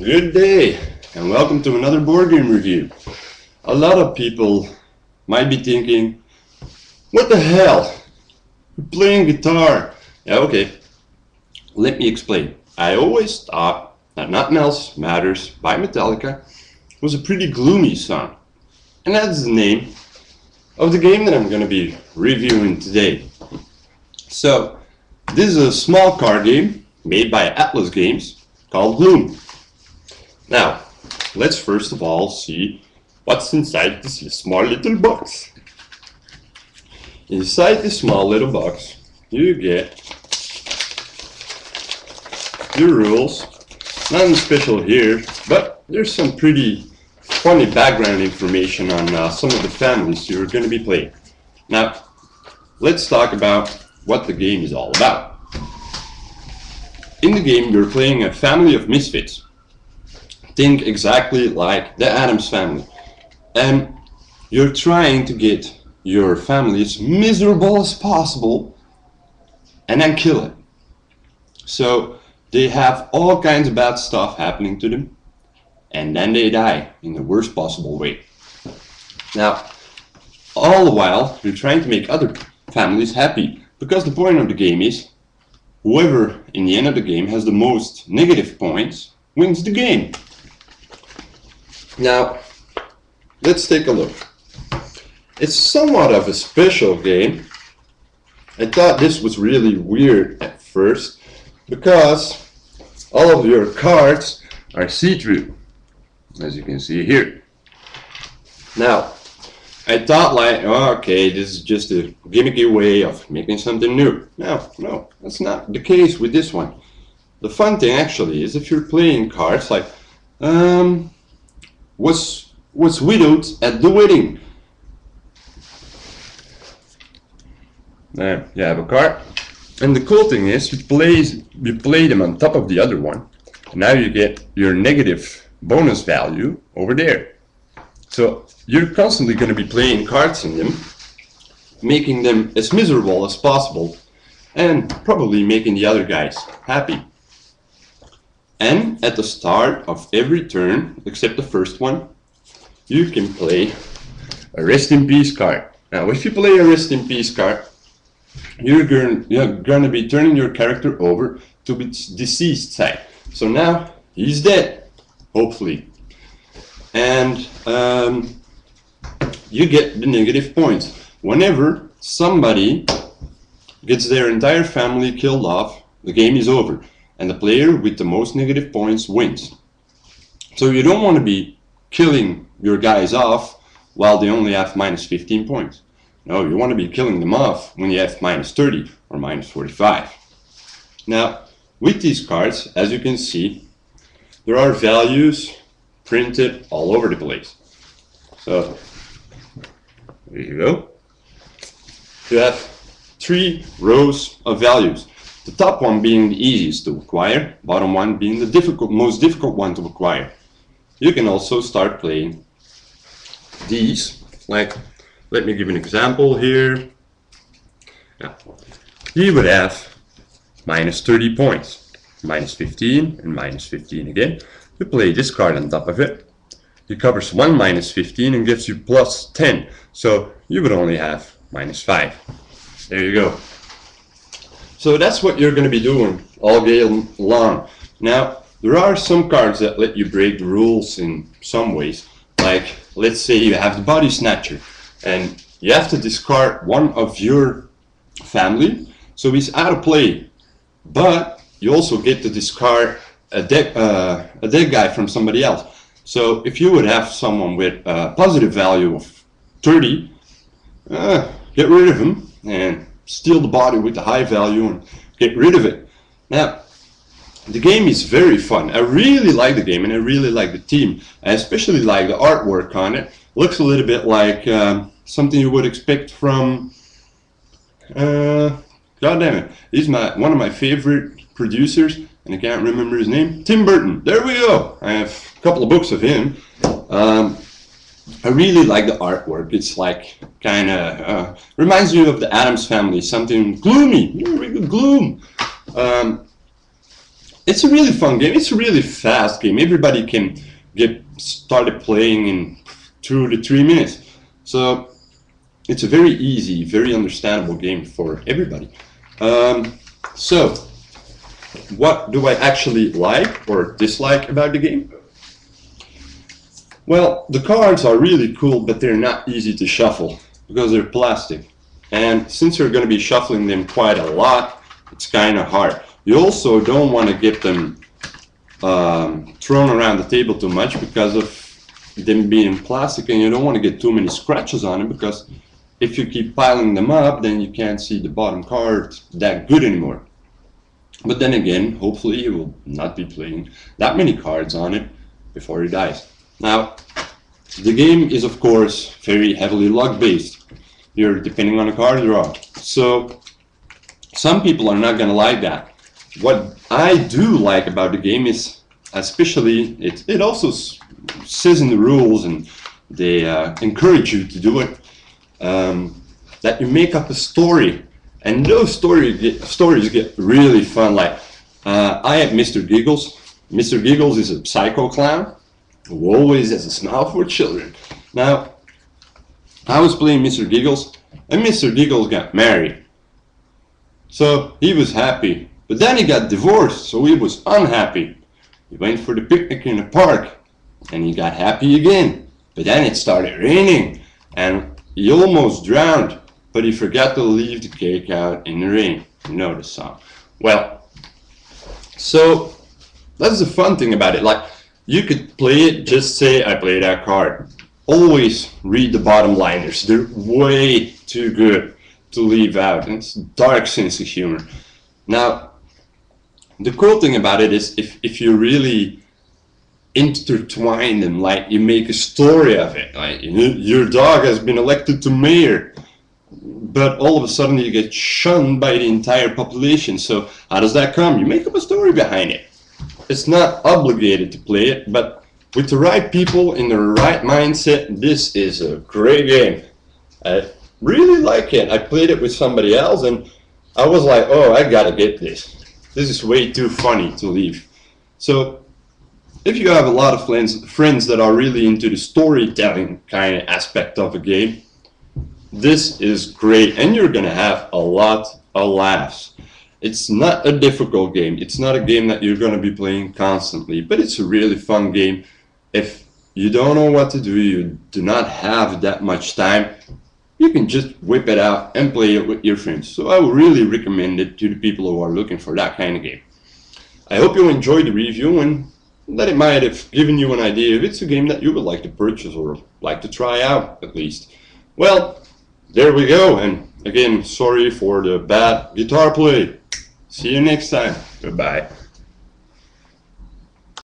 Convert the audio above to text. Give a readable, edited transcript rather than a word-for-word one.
Good day, and welcome to another board game review. A lot of people might be thinking, what the hell? You're playing guitar. Yeah, okay. Let me explain. I always thought that Nothing Else Matters by Metallica was a pretty gloomy song. And that's the name of the game that I'm going to be reviewing today. So, this is a small card game made by Atlas Games called Gloom. Now, let's first of all see what's inside this small little box. Inside this small little box, you get your rules. Nothing special here, but there's some pretty funny background information on some of the families you're going to be playing. Now, let's talk about what the game is all about. In the game, you're playing a family of misfits. Think exactly like the Addams family. And you're trying to get your family as miserable as possible and then kill it. So they have all kinds of bad stuff happening to them, and then they die in the worst possible way. Now, all the while, you're trying to make other families happy, because the point of the game is whoever in the end of the game has the most negative points wins the game. Now, let's take a look. It's somewhat of a special game. I thought this was really weird at first because all of your cards are see-through, as you can see here. Now, I thought like, oh, okay, this is just a gimmicky way of making something new. No, that's not the case with this one. The fun thing actually is if you're playing cards like, was widowed at the wedding. There you have a card, and the cool thing is you play them on top of the other one. Now you get your negative bonus value over there. So you're constantly going to be playing cards in them, making them as miserable as possible, and probably making the other guys happy. And at the start of every turn, except the first one, you can play a Rest in Peace card. Now, if you play a Rest in Peace card, you're going to be turning your character over to its deceased side. So now he's dead, hopefully. And you get the negative points. Whenever somebody gets their entire family killed off, the game is over. And the player with the most negative points wins. So you don't want to be killing your guys off while they only have minus 15 points. No, you want to be killing them off when you have minus 30 or minus 45. Now, with these cards, as you can see, there are values printed all over the place. So, there you go. You have 3 rows of values. The top one being the easiest to acquire, bottom one being the most difficult one to acquire. You can also start playing these, like, let me give an example here. Now, you would have minus 30 points, minus 15 and minus 15 again. You play this card on top of it. It covers one minus 15 and gives you plus 10. So you would only have minus 5. There you go. So that's what you're going to be doing all game long. Now, there are some cards that let you break the rules in some ways. Like, let's say you have the Body Snatcher, and you have to discard one of your family, so he's out of play. But you also get to discard a dead guy from somebody else. So if you would have someone with a positive value of 30, get rid of him and steal the body with the high value and get rid of it. Now, the game is very fun. I really like the game and I really like the team. I especially like the artwork on it. Looks a little bit like something you would expect from, God damn it, he's one of my favorite producers and I can't remember his name. Tim Burton. There we go. I have a couple of books of him. I really like the artwork. It's like kind of reminds you of the Addams family, something gloomy. Gloom. it's a really fun game. It's a really fast game. Everybody can get started playing in 2 to 3 minutes. So it's a very easy, very understandable game for everybody. So what do I actually like or dislike about the game? Well, the cards are really cool, but they're not easy to shuffle because they're plastic. And since you're going to be shuffling them quite a lot, it's kind of hard. You also don't want to get them thrown around the table too much because of them being plastic, and you don't want to get too many scratches on them, because if you keep piling them up, then you can't see the bottom card that good anymore. But then again, hopefully you will not be playing that many cards on it before it dies. Now, the game is of course very heavily luck based. You're depending on the card draw. So some people are not going to like that. What I do like about the game is, especially, it also says in the rules, and they encourage you to do it, that you make up a story, and those stories get really fun. Like I have Mr. Giggles. Mr. Giggles is a psycho clown who always has a smile for children. Now, I was playing Mr. Giggles, and Mr. Giggles got married. So he was happy, but then he got divorced, so he was unhappy. He went for the picnic in the park, and he got happy again. But then it started raining, and he almost drowned, but he forgot to leave the cake out in the rain. You know the song. Well, so that's the fun thing about it. Like, you could play it, just say, I play that card. Always read the bottom liners. They're way too good to leave out. And it's a dark sense of humor. Now, the cool thing about it is if you really intertwine them, like you make a story of it. Like, your dog has been elected to mayor, but all of a sudden you get shunned by the entire population. So how does that come? You make up a story behind it. It's not obligated to play it, but with the right people in the right mindset, this is a great game. I really like it. I played it with somebody else, and I was like, oh, I gotta get this. This is way too funny to leave. So if you have a lot of friends that are really into the storytelling kind of aspect of a game, this is great, and you're gonna have a lot of laughs. It's not a difficult game. It's not a game that you're gonna be playing constantly, but it's a really fun game. If you don't know what to do, you do not have that much time, you can just whip it out and play it with your friends. So I would really recommend it to the people who are looking for that kind of game. I hope you enjoyed the review, and that it might have given you an idea if it's a game that you would like to purchase or like to try out at least. Well, there we go, and again, sorry for the bad guitar play. See you next time. Goodbye.